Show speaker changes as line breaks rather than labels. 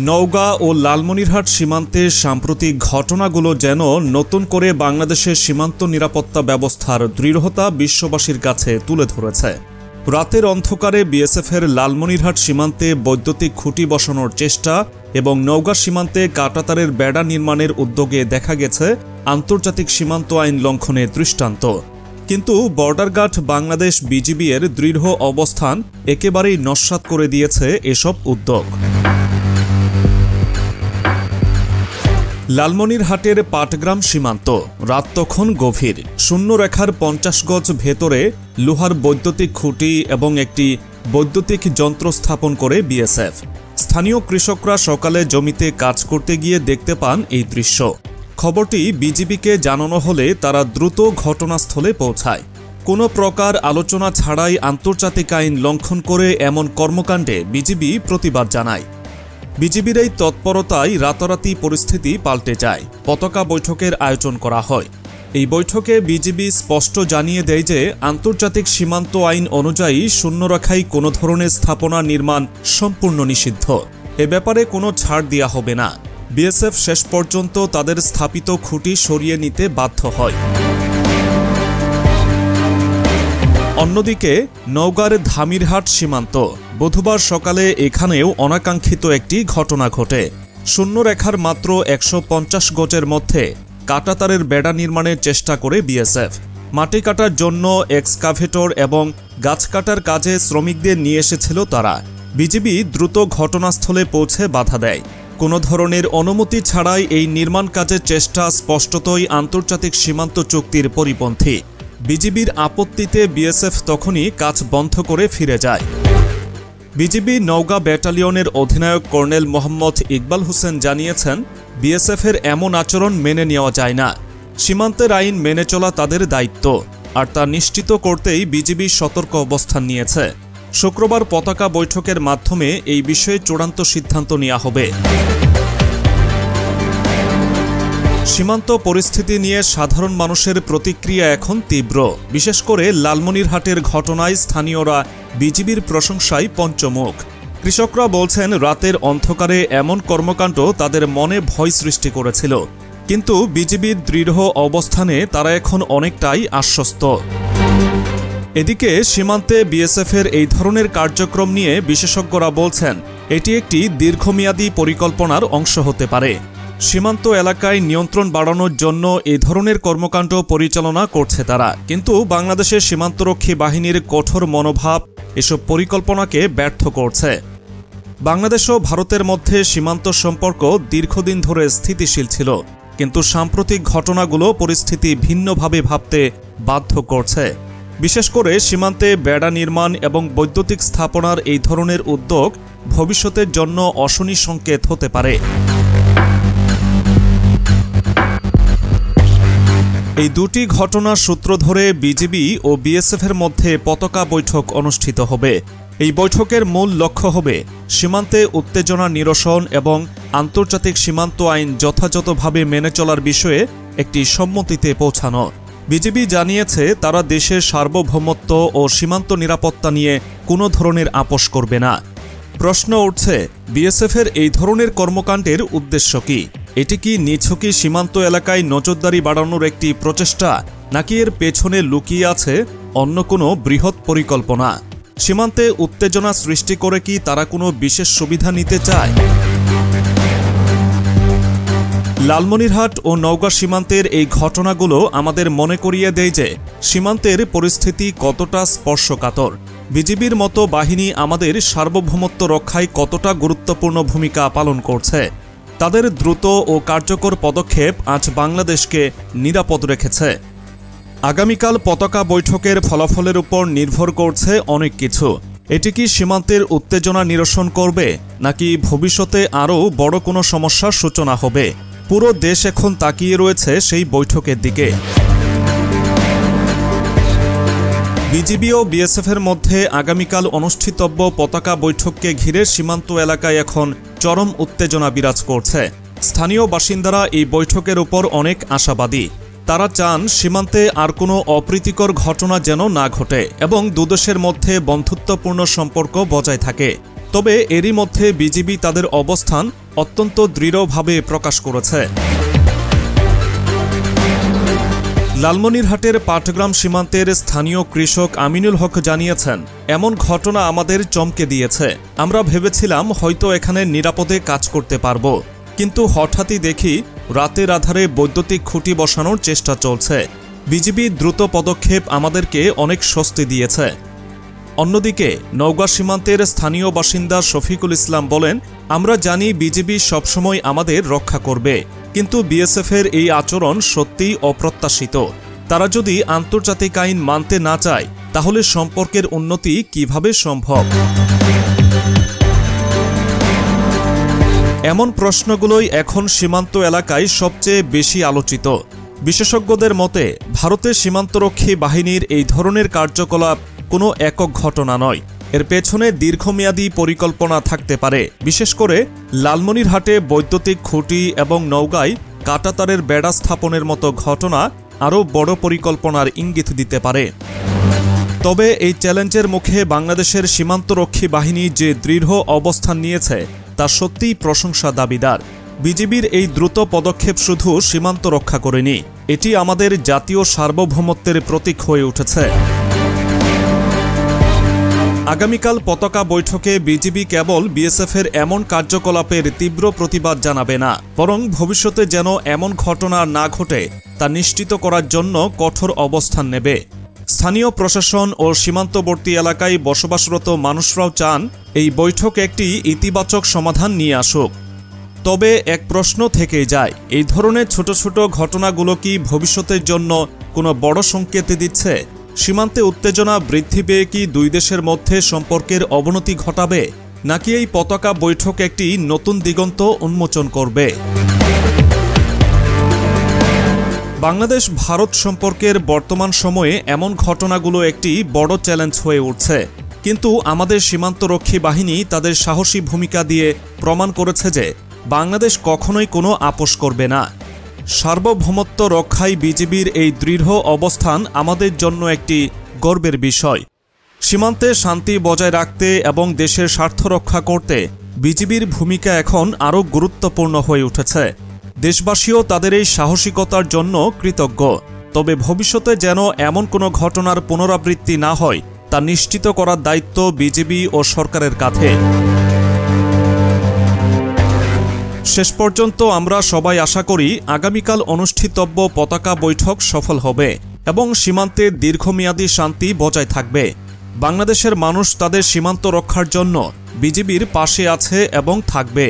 নওগাঁ ও লালমনিরহাট সীমান্তে সাম্প্রতিক ঘটনাগুলো যেন নতুন করে বাংলাদেশের সীমান্ত নিরাপত্তা ব্যবস্থার দৃঢ়তা বিশ্ববাসীর কাছে তুলে ধরেছে। রাতের অন্ধকারে বিএসএফের লালমনিরহাট সীমান্তে বৈদ্যুতিক খুঁটি বসানোর চেষ্টা এবং নওগাঁ সীমান্তে কাঁটাতারের বেড়া নির্মাণের উদ্যোগে দেখা গেছে আন্তর্জাতিক সীমান্ত আইন লঙ্ঘনের দৃষ্টান্ত। কিন্তু বর্ডার গার্ড বাংলাদেশ বিজিবি এর দৃঢ় অবস্থান একেবারেই নস্যাৎ করে দিয়েছে এসব উদ্যোগ। লালমনিরহাটের পাটগ্রাম সীমান্ত রাত তখন গভীর। শূন্যরেখার 50 গজ ভেতরে লোহার বৈদ্যুতিক খুঁটি এবং একটি বৈদ্যুতিক যন্ত্র স্থাপন করে বিএসএফ। স্থানীয় কৃষকরা সকালে জমিতে কাজ করতে গিয়ে দেখতে পান এই দৃশ্য। খবরটি বিজিবিকে জানানো হলে তারা দ্রুত ঘটনাস্থলে পৌঁছায়। কোনো প্রকার আলোচনা ছাড়াই আন্তর্জাতিক আইন লঙ্ঘন করে এমন কর্মকাণ্ডে বিজিবি প্রতিবাদ জানায়। বিজিবির এই তৎপরতায় রাতারাতি পরিস্থিতি পাল্টে যায়। পতাকা বৈঠকের আয়োজন করা হয়। এই বৈঠকে বিজিবি স্পষ্ট জানিয়ে দেয় যে আন্তর্জাতিক সীমান্ত আইন অনুযায়ী শূন্যরেখায় কোনো ধরনের স্থাপনা নির্মাণ সম্পূর্ণ নিষিদ্ধ। এ ব্যাপারে কোনো ছাড় দেওয়া হবে না। বিএসএফ শেষ পর্যন্ত তাদের স্থাপিত খুঁটি সরিয়ে নিতে বাধ্য হয়। অন্যদিকে নওগাঁর ধামিরহাট সীমান্ত বুধবার সকালে এখানেও অনাকাঙ্ক্ষিত একটি ঘটনা ঘটে। শূন্যরেখার মাত্র 150 গজের মধ্যে কাঁটাতারের বেড়া নির্মাণের চেষ্টা করে বিএসএফ। মাটি কাটার জন্য এক্সকাভেটর এবং গাছ কাটার কাজে শ্রমিকদের নিয়ে এসেছিল তারা। বিজিবি দ্রুত ঘটনাস্থলে পৌঁছে বাধা দেয়। কোনো ধরনের অনুমতি ছাড়াই এই নির্মাণ কাজের চেষ্টা স্পষ্টতই আন্তর্জাতিক সীমান্ত চুক্তির পরিপন্থী। বিজিবির আপত্তিতে বিএসএফ তখনই কাজ বন্ধ করে ফিরে যায়। বিজিবি নওগাঁ ব্যাটালিয়নের অধিনায়ক কর্নেল মোহাম্মদ ইকবাল হোসেন জানিয়েছেন, বিএসএফের এমন আচরণ মেনে নেওয়া যায় না। সীমান্তের আইন মেনে চলা তাদের দায়িত্ব, আর তা নিশ্চিত করতেই বিজিবি সতর্ক অবস্থান নিয়েছে। শুক্রবার পতাকা বৈঠকের মাধ্যমে এই বিষয়ে চূড়ান্ত সিদ্ধান্ত নেওয়া হবে। সীমান্ত পরিস্থিতি নিয়ে সাধারণ মানুষের প্রতিক্রিয়া এখন তীব্র। বিশেষ করে লালমনিরহাটের ঘটনায় স্থানীয়রা বিজিবির প্রশংসায় পঞ্চমুখ। কৃষকরা বলছেন, রাতের অন্ধকারে এমন কর্মকাণ্ড তাদের মনে ভয় সৃষ্টি করেছিল, কিন্তু বিজিবির দৃঢ় অবস্থানে তারা এখন অনেকটাই আশ্বস্ত। এদিকে সীমান্তে বিএসএফের এই ধরনের কার্যক্রম নিয়ে বিশেষজ্ঞরা বলছেন, এটি একটি দীর্ঘমেয়াদী পরিকল্পনার অংশ হতে পারে। সীমান্ত এলাকায় নিয়ন্ত্রণ বাড়ানোর জন্য এই ধরনের কর্মকাণ্ড পরিচালনা করছে তারা, কিন্তু বাংলাদেশের সীমান্তরক্ষী বাহিনীর কঠোর মনোভাব এসব পরিকল্পনাকে ব্যর্থ করছে। বাংলাদেশ ও ভারতের মধ্যে সীমান্ত সম্পর্ক দীর্ঘদিন ধরে স্থিতিশীল ছিল, কিন্তু সাম্প্রতিক ঘটনাগুলো পরিস্থিতি ভিন্নভাবে ভাবতে বাধ্য করছে। বিশেষ করে সীমান্তে বেড়া নির্মাণ এবং বৈদ্যুতিক স্থাপনার এই ধরনের উদ্যোগ ভবিষ্যতের জন্য অশনি সংকেত হতে পারে। এই দুটি ঘটনার সূত্র ধরে বিজিবি ও বিএসএফের মধ্যে পতাকা বৈঠক অনুষ্ঠিত হবে। এই বৈঠকের মূল লক্ষ্য হবে সীমান্তে উত্তেজনা নিরসন এবং আন্তর্জাতিক সীমান্ত আইন যথাযথভাবে মেনে চলার বিষয়ে একটি সম্মতিতে পৌঁছানো। বিজিবি জানিয়েছে, তারা দেশের সার্বভৌমত্ব ও সীমান্ত নিরাপত্তা নিয়ে কোনো ধরনের আপোষ করবে না। প্রশ্ন উঠছে, বিএসএফের এই ধরনের কর্মকাণ্ডের উদ্দেশ্য কি? এটি কি নিছকই সীমান্ত এলাকায় নজরদারি বাড়ানোর একটি প্রচেষ্টা, নাকি এর পেছনে লুকিয়ে আছে অন্য কোনো বৃহৎ পরিকল্পনা? সীমান্তে উত্তেজনা সৃষ্টি করে কি তারা কোনো বিশেষ সুবিধা নিতে চায়? লালমনিরহাট ও নওগাঁ সীমান্তের এই ঘটনাগুলো আমাদের মনে করিয়ে দেয় যে সীমান্তের পরিস্থিতি কতটা স্পর্শকাতর। বিজিবির মতো বাহিনী আমাদের সার্বভৌমত্ব রক্ষায় কতটা গুরুত্বপূর্ণ ভূমিকা পালন করছে। তাদের দ্রুত ও কার্যকর পদক্ষেপ আজ বাংলাদেশকে নিরাপদ রেখেছে। আগামীকাল পতাকা বৈঠকের ফলাফলের উপর নির্ভর করছে অনেক কিছু। এটি কি সীমান্তের উত্তেজনা নিরসন করবে, নাকি ভবিষ্যতে আরও বড় কোনো সমস্যার সূচনা হবে? পুরো দেশ এখন তাকিয়ে রয়েছে সেই বৈঠকের দিকে। বিজিবি ও বিএসএফের মধ্যে আগামীকাল অনুষ্ঠিতব্য পতাকা বৈঠককে ঘিরে সীমান্ত এলাকায় এখন চরম উত্তেজনা বিরাজ করছে। স্থানীয় বাসিন্দারা এই বৈঠকের উপর অনেক আশাবাদী। তারা চান সীমান্তে আর কোনো অপ্রীতিকর ঘটনা যেন না ঘটে এবং দুদেশের মধ্যে বন্ধুত্বপূর্ণ সম্পর্ক বজায় থাকে। তবে এরই মধ্যে বিজিবি তাদের অবস্থান অত্যন্ত দৃঢ়ভাবে প্রকাশ করেছে। লালমনিরহাটের পাটগ্রাম সীমান্তের স্থানীয় কৃষক আমিনুল হক জানিয়েছেন, এমন ঘটনা আমাদের চমকে দিয়েছে। আমরা ভেবেছিলাম হয়তো এখানে নিরাপদে কাজ করতে পারব, কিন্তু হঠাৎই দেখি রাতের আধারে বৈদ্যুতিক খুঁটি বসানোর চেষ্টা চলছে। বিজিবি দ্রুত পদক্ষেপ আমাদেরকে অনেক স্বস্তি দিয়েছে। অন্যদিকে নওগাঁ সীমান্তের স্থানীয় বাসিন্দা শফিকুল ইসলাম বলেন, আমরা জানি বিজিবি সবসময় আমাদের রক্ষা করবে, কিন্তু বিএসএফের এই আচরণ সত্যিই অপ্রত্যাশিত। তারা যদি আন্তর্জাতিক আইন মানতে না চায়, তাহলে সম্পর্কের উন্নতি কিভাবে সম্ভব? এমন প্রশ্নগুলোই এখন সীমান্ত এলাকায় সবচেয়ে বেশি আলোচিত। বিশেষজ্ঞদের মতে, ভারতের সীমান্তরক্ষী বাহিনীর এই ধরনের কার্যকলাপ কোনো একক ঘটনা নয়, এর পেছনে দীর্ঘমেয়াদী পরিকল্পনা থাকতে পারে। বিশেষ করে লালমনিরহাটে বৈদ্যুতিক খুঁটি এবং নওগাঁয় কাঁটাতারের বেড়া স্থাপনের মতো ঘটনা আরও বড় পরিকল্পনার ইঙ্গিত দিতে পারে। তবে এই চ্যালেঞ্জের মুখে বাংলাদেশের সীমান্তরক্ষী বাহিনী যে দৃঢ় অবস্থান নিয়েছে তা সত্যিই প্রশংসা দাবিদার। বিজিবির এই দ্রুত পদক্ষেপ শুধু সীমান্ত রক্ষা করেনি, এটি আমাদের জাতীয় সার্বভৌমত্বের প্রতীক হয়ে উঠেছে। আগামীকাল পতাকা বৈঠকে বিজিবি কেবল বিএসএফের এমন কার্যকলাপের তীব্র প্রতিবাদ জানাবে না, বরং ভবিষ্যতে যেন এমন ঘটনা না ঘটে তা নিশ্চিত করার জন্য কঠোর অবস্থান নেবে। স্থানীয় প্রশাসন ও সীমান্তবর্তী এলাকায় বসবাসরত মানুষরাও চান এই বৈঠক একটি ইতিবাচক সমাধান নিয়ে আসুক। তবে এক প্রশ্ন থেকেই যায়, এই ধরনের ছোট ছোট ঘটনাগুলো কি ভবিষ্যতের জন্য কোনো বড় সংকেত দিচ্ছে? সীমান্তে উত্তেজনা বৃদ্ধি পেয়ে কি দুই দেশের মধ্যে সম্পর্কের অবনতি ঘটাবে, নাকি এই পতাকা বৈঠক একটি নতুন দিগন্ত উন্মোচন করবে? বাংলাদেশ ভারত সম্পর্কের বর্তমান সময়ে এমন ঘটনাগুলো একটি বড় চ্যালেঞ্জ হয়ে উঠছে, কিন্তু আমাদের সীমান্তরক্ষী বাহিনী তাদের সাহসী ভূমিকা দিয়ে প্রমাণ করেছে যে বাংলাদেশ কখনোই কোনো আপোষ করবে না। সার্বভৌমত্ব রক্ষায় বিজিবির এই দৃঢ় অবস্থান আমাদের জন্য একটি গর্বের বিষয়। সীমান্তে শান্তি বজায় রাখতে এবং দেশের স্বার্থ রক্ষা করতে বিজিবির ভূমিকা এখন আরও গুরুত্বপূর্ণ হয়ে উঠেছে। দেশবাসীও তাদের এই সাহসিকতার জন্য কৃতজ্ঞ। তবে ভবিষ্যতে যেন এমন কোনো ঘটনার পুনরাবৃত্তি না হয় তা নিশ্চিত করার দায়িত্ব বিজিবি ও সরকারের কাঁধে। শেষ পর্যন্ত আমরা সবাই আশা করি আগামীকাল অনুষ্ঠিতব্য পতাকা বৈঠক সফল হবে এবং সীমান্তে দীর্ঘমেয়াদী শান্তি বজায় থাকবে। বাংলাদেশের মানুষ তাদের সীমান্ত রক্ষার জন্য বিজিবির পাশে আছে এবং থাকবে।